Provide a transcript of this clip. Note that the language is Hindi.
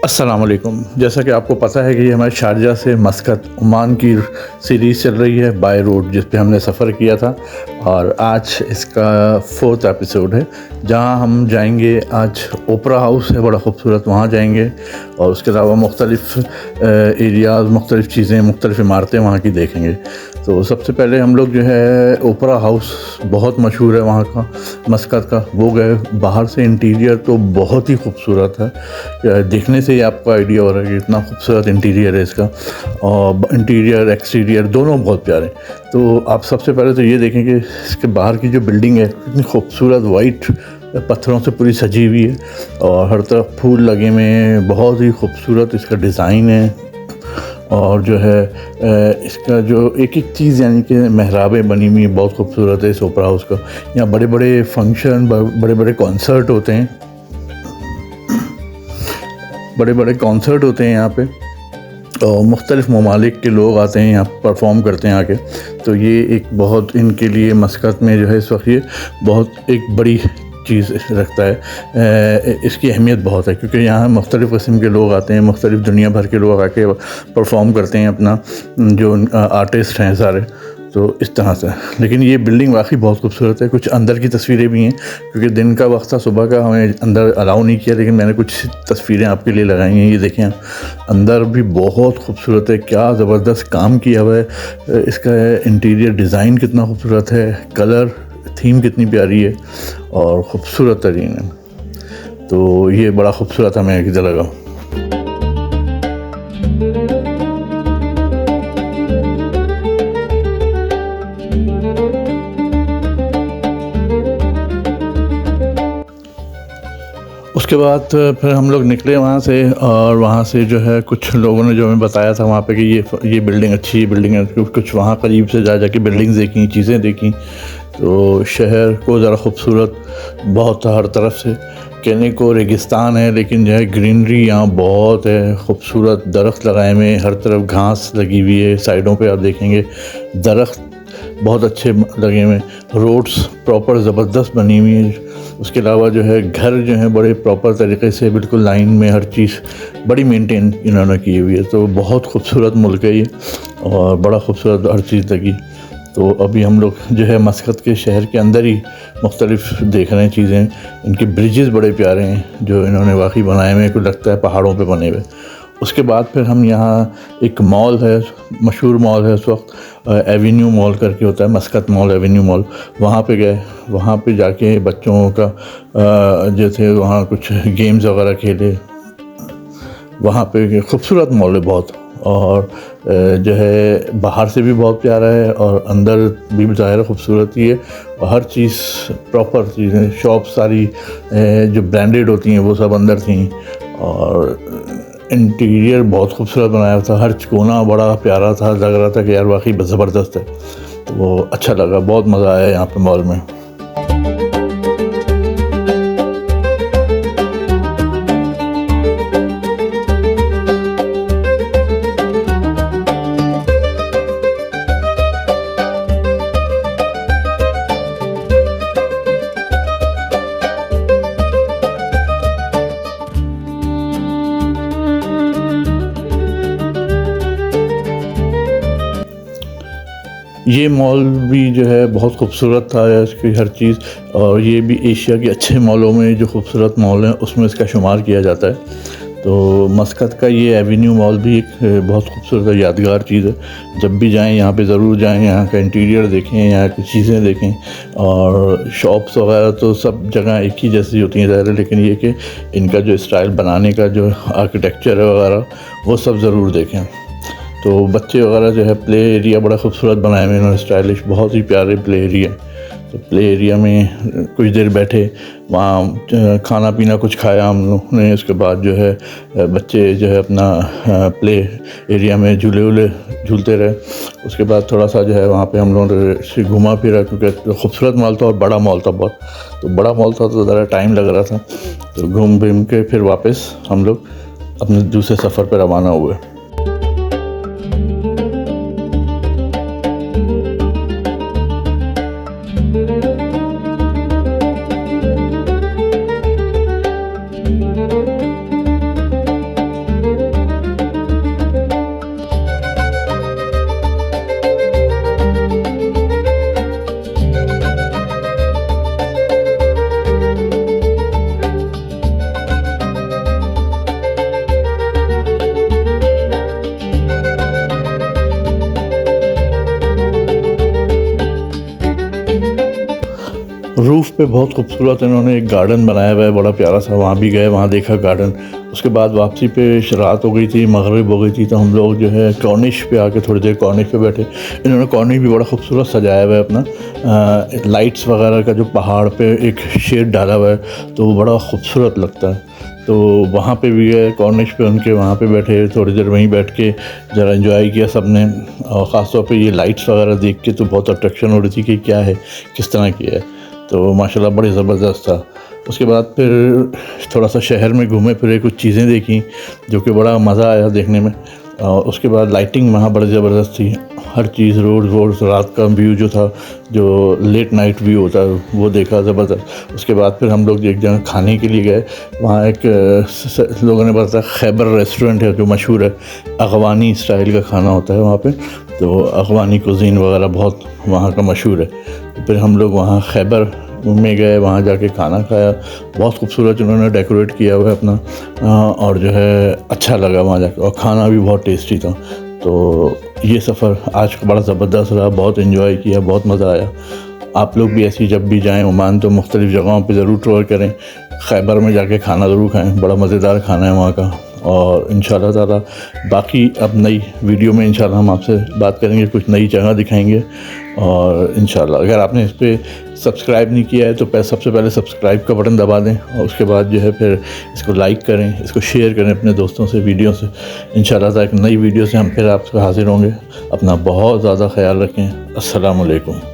अस्सलाम वालेकुम। जैसा कि आपको पता है कि ये हमारे शारजा से मस्कत ओमान की सीरीज़ चल रही है बाय रोड, जिस पे हमने सफ़र किया था और आज इसका 4th एपिसोड है, जहां हम जाएंगे। आज ओपरा हाउस है, बड़ा खूबसूरत, वहां जाएंगे और उसके अलावा मुख्तलिफ़ एरियाज़, मुख्तलिफ़ चीज़ें, मुख्तलिफ़ इमारतें वहाँ की देखेंगे। तो सबसे पहले हम लोग जो है ओपरा हाउस, बहुत मशहूर है वहाँ का, मस्कत का, वो गए। बाहर से इंटीरियर तो बहुत ही खूबसूरत है, देखने से ही आपको आइडिया हो रहा है कि इतना खूबसूरत इंटीरियर है इसका, और इंटीरियर एक्सटीरियर दोनों बहुत प्यारे। तो आप सबसे पहले तो ये देखें कि इसके बाहर की जो बिल्डिंग है इतनी खूबसूरत, वाइट पत्थरों से पूरी सजी हुई है और हर तरफ फूल लगे हुए हैं, बहुत ही खूबसूरत इसका डिज़ाइन है। और जो है इसका जो एक एक चीज़, यानी कि मेहराबें बनी हुई हैं, बहुत खूबसूरत है इस ओपरा हाउस का। यहाँ बड़े बड़े फंक्शन, बड़े बड़े कॉन्सर्ट होते हैं, बड़े बड़े कॉन्सर्ट होते हैं यहाँ पे, और मुख्तलिफ़ ममालिक के लोग आते हैं यहाँ परफॉर्म करते हैं आके। तो ये एक बहुत इनके लिए मस्कत में जो है इस वक्त ये बहुत एक बड़ी चीज़ रखता है। इसकी अहमियत बहुत है क्योंकि यहाँ मुख्तलिफ़ किस्म के लोग आते हैं, मुख्तलिफ़ दुनिया भर के लोग आके परफॉर्म करते हैं अपना, जो आर्टिस्ट हैं सारे। तो इस तरह से, लेकिन ये बिल्डिंग वाकई बहुत खूबसूरत है। कुछ अंदर की तस्वीरें भी हैं क्योंकि दिन का वक्त था, सुबह का, हमें अंदर अलाउ नहीं किया, लेकिन मैंने कुछ तस्वीरें आपके लिए लगाई हैं। ये देखें, अंदर भी बहुत खूबसूरत है, क्या ज़बरदस्त काम किया हुआ है। इसका इंटीरियर डिज़ाइन कितना खूबसूरत है, कलर थीम कितनी प्यारी है और ख़ूबसूरत तरीन है। तो ये बड़ा खूबसूरत हमें एक लगा। उसके बाद फिर हम लोग निकले वहाँ से, और वहाँ से जो है कुछ लोगों ने जो हमें बताया था वहाँ पे कि ये बिल्डिंग अच्छी है, बिल्डिंग है। कुछ वहाँ करीब से जाके बिल्डिंग्स देखी, चीज़ें देखी। तो शहर को ज़रा खूबसूरत बहुत था हर तरफ से। कहने को रेगिस्तान है, लेकिन जो है ग्रीनरी यहाँ बहुत है, खूबसूरत दरख्त लगाए हुए, हर तरफ घास लगी हुई है। साइडों पे आप देखेंगे दरख्त बहुत अच्छे लगे हुए, रोड्स प्रॉपर ज़बरदस्त बनी हुई है। उसके अलावा जो है घर जो है बड़े प्रॉपर तरीके से, बिल्कुल लाइन में, हर चीज़ बड़ी मेंटेन इन्होंने की हुई है। तो बहुत खूबसूरत मुल्क है ये और बड़ा खूबसूरत हर चीज़ लगी। तो अभी हम लोग जो है मस्कत के शहर के अंदर ही मुख्तलिफ देख रहे हैं चीज़ें। इनके ब्रिजेज़ बड़े प्यारे हैं जो इन्होंने वाकई बनाए हुए, कुछ लगता है पहाड़ों पे बने हुए। उसके बाद फिर हम यहाँ, एक मॉल है, मशहूर मॉल है इस वक्त, एवेन्यू मॉल करके होता है, मस्कत मॉल, एवेन्यू मॉल, वहाँ पे गए। वहाँ पे जाके बच्चों का जो थे वहाँ कुछ गेम्स वगैरह खेले। वहाँ पे खूबसूरत मॉल है बहुत, और जो है बाहर से भी बहुत प्यारा है और अंदर भी ज़ाहिर खूबसूरत ही है। और हर चीज़ प्रॉपर चीज़ें, शॉप सारी जो ब्रांडेड होती हैं वो सब अंदर थी, और इंटीरियर बहुत खूबसूरत बनाया था। हर कोना बड़ा प्यारा था, लग रहा था कि यार वाकई ज़बरदस्त है। तो वो अच्छा लगा, बहुत मज़ा आया यहाँ पे मॉल में। ये मॉल भी जो है बहुत खूबसूरत था, इसकी हर चीज़, और ये भी एशिया के अच्छे मॉलों में, जो खूबसूरत मॉल हैं उसमें इसका शुमार किया जाता है। तो मस्कत का ये एवेन्यू मॉल भी एक बहुत खूबसूरत यादगार चीज़ है। जब भी जाएं यहाँ पे ज़रूर जाएं, यहाँ का इंटीरियर देखें, यहाँ की चीज़ें देखें। और शॉप्स वगैरह तो सब जगह एक ही जैसी होती हैं ज़ाहिर है, लेकिन ये कि इनका जो स्टाइल बनाने का जो आर्किटेक्चर है वगैरह, वो सब ज़रूर देखें। तो बच्चे वगैरह जो है, प्ले एरिया बड़ा खूबसूरत बनाए हुए इन्होंने, स्टाइलिश, बहुत ही प्यारे प्ले एरिया। तो प्ले एरिया में कुछ देर बैठे, वहाँ खाना पीना कुछ खाया हम लोग ने। उसके बाद जो है बच्चे जो है अपना प्ले एरिया में झूले वूले झूलते रहे। उसके बाद थोड़ा सा जो है वहाँ पे हम लोगों ने घुमा फिरा, क्योंकि खूबसूरत मॉल था और बड़ा मॉल था बहुत। तो बड़ा मॉल था तो ज़रा टाइम लग रहा था। तो घूम फिर के फिर वापस हम लोग अपने दूसरे सफ़र पर रवाना हुए। रूफ़ पे बहुत खूबसूरत इन्होंने एक गार्डन बनाया हुआ है, बड़ा प्यारा सा। वहाँ भी गए, वहाँ देखा गार्डन। उसके बाद वापसी पे रात हो गई थी, मगरिब हो गई थी, तो हम लोग जो है कॉर्निश पे आके थोड़ी देर कॉर्निश पे बैठे। इन्होंने कॉर्निश भी बड़ा खूबसूरत सजाया हुआ है अपना, लाइट्स वगैरह का जो पहाड़ पे एक शेड डाला हुआ है, तो वो बड़ा खूबसूरत लगता है। तो वहाँ पे भी गए कॉर्निश पे, उनके वहाँ पे बैठे, थोड़ी देर वहीं बैठ के ज़रा एंजॉय किया सब ने। और ख़ास तौर पे ये लाइट्स वगैरह देख के तो बहुत अट्रैक्शन हो रही थी कि क्या है, किस तरह की है। तो माशाल्लाह बड़ी ज़बरदस्त था। उसके बाद फिर थोड़ा सा शहर में घूमे फिरे, कुछ चीज़ें देखी जो कि बड़ा मज़ा आया देखने में। और उसके बाद लाइटिंग वहाँ बड़ी ज़बरदस्त थी, हर चीज़, रोड रात का व्यू जो था, जो लेट नाइट व्यू होता है, वो देखा ज़बरदस्त। उसके बाद फिर हम लोग एक जगह खाने के लिए गए। वहाँ एक लोगों ने बताया खैबर रेस्टोरेंट है जो मशहूर है, अफ़गानी स्टाइल का खाना होता है वहाँ पे। तो अफ़गानी कुज़ीन वगैरह बहुत वहाँ का मशहूर है। तो फिर हम लोग वहाँ खैबर में गए, वहाँ जाके खाना खाया। बहुत खूबसूरत उन्होंने डेकोरेट किया हुआ है अपना, और जो है अच्छा लगा वहाँ जाकर, और खाना भी बहुत टेस्टी था। तो ये सफ़र आज का बड़ा ज़बरदस्त रहा, बहुत इन्जॉय किया, बहुत मज़ा आया। आप लोग भी ऐसी जब भी जाएँ ओमान तो मुख्तलिफ़ जगहों पे ज़रूर टूर करें, खैबर में जाके खाना ज़रूर खाएँ, बड़ा मज़ेदार खाना है वहाँ का। और इंशाल्लाह ताला बाकी अब नई वीडियो में इंशाल्लाह हम आपसे बात करेंगे, कुछ नई जगह दिखाएंगे। और इंशाल्लाह अगर आपने इस पर सब्सक्राइब नहीं किया है तो सबसे पहले सब्सक्राइब का बटन दबा दें, और उसके बाद जो है फिर इसको लाइक करें, इसको शेयर करें अपने दोस्तों से, वीडियो से। इंशाल्लाह ताला एक नई वीडियो से हम फिर आपसे हाज़िर होंगे। अपना बहुत ज़्यादा ख्याल रखें। अस्सलाम वालेकुम।